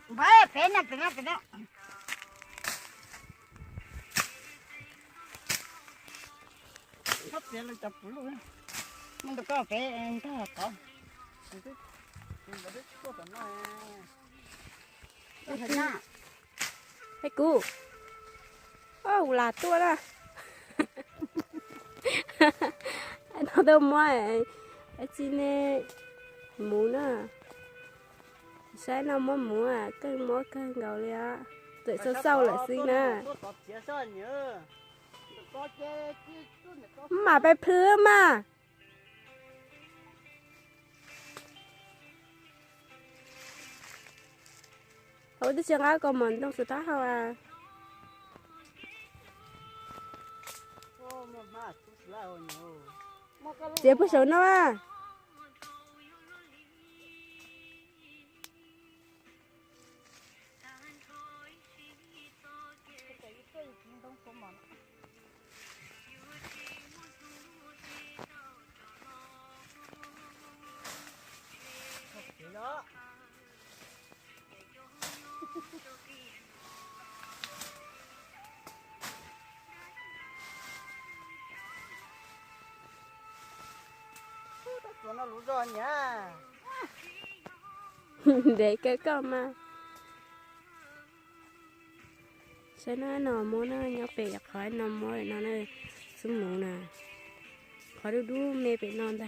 Vậy pena pena pena. Hấp dẫn là chụp luôn. Mình được có pena đó có. Hey cô. Oh là tua đó. Nó đâu mới. Cái gì nè. Mũ nữa. Sáng nó mới mũ à, cái mỗi cái gầu liền. Tự sao sau lại xin nè. Mà bay phứa mà. Thôi tôi chẳng ai còn mình trong sự tá không à. Chị bữa sớm nó à. Nó lú rồi nhá. Để cái con mà. Sẽ nó mua nó nhóc về khỏi nó mua nó này xuống mũ nè. Khỏi đu mẹ bị non ta.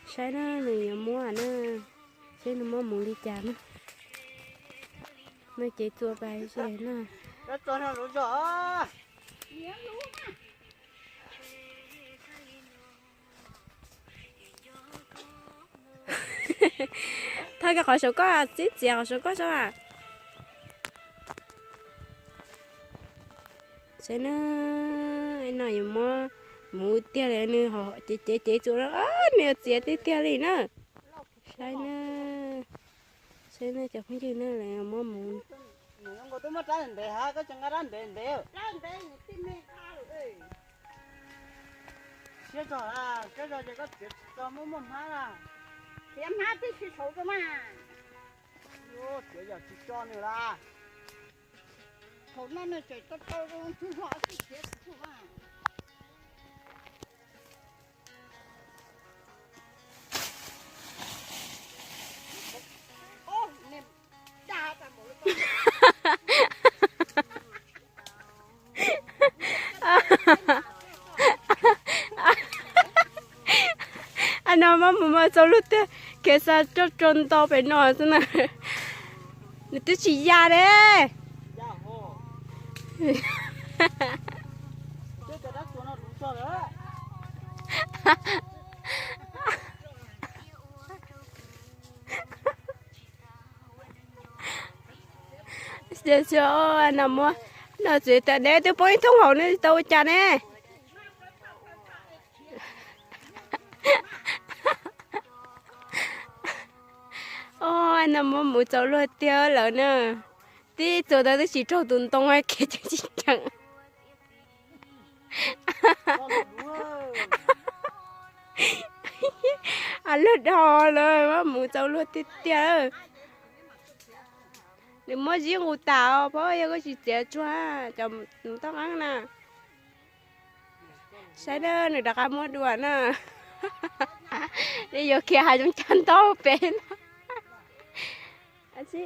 Sẽ nó người mua à nó. Sẽ nó mua mũ đi chạm á. Nó chỉ tua bài sẽ nó. Nó cho nó lú rồi. Thôi cái khỏi số có à, xít dẻo số có sao à. Sẽ nó anh nói mà mua tiêu này nữa họ chế chỗ đó á nè chế tiêu này nữa. Sẽ nó chọc cái nữa là mua mua. Nó có tôi mất ra để ha cái chẳng ra để. Ra để tin mẹ ta rồi. Chết rồi à, chết rồi chỉ có chuyện cho muốn há à. Thì em hát thì xấu cơ mà. Ô, chết giờ chỉ cho nữa là. Thổ nó chạy to luôn, chứ họ thì chết chứ mà. Ô, nè, đá ta một lúc. Anh nói mà cho lúc thế cái sao cho trốn to phải nói thế này người ta chỉ ra đấy giờ cho anh nằm mua nó chỉ tại để tôi bôi thông hậu nữa tôi chả nè ô anh nằm mua mũi cháu luôn tiêu lỡ nè tí chỗ đó tôi chỉ trâu tuần tông ai kể chẳng chỉ chẳng anh lướt đò rồi mà mũi cháu luôn tiêu để mua gì ngủ tàu bao giờ có gì trẻ chua chồng tao ăn nè sai đó này đặt mua đùa nè đi vô kia hai chúng chân to bên. Anh chị.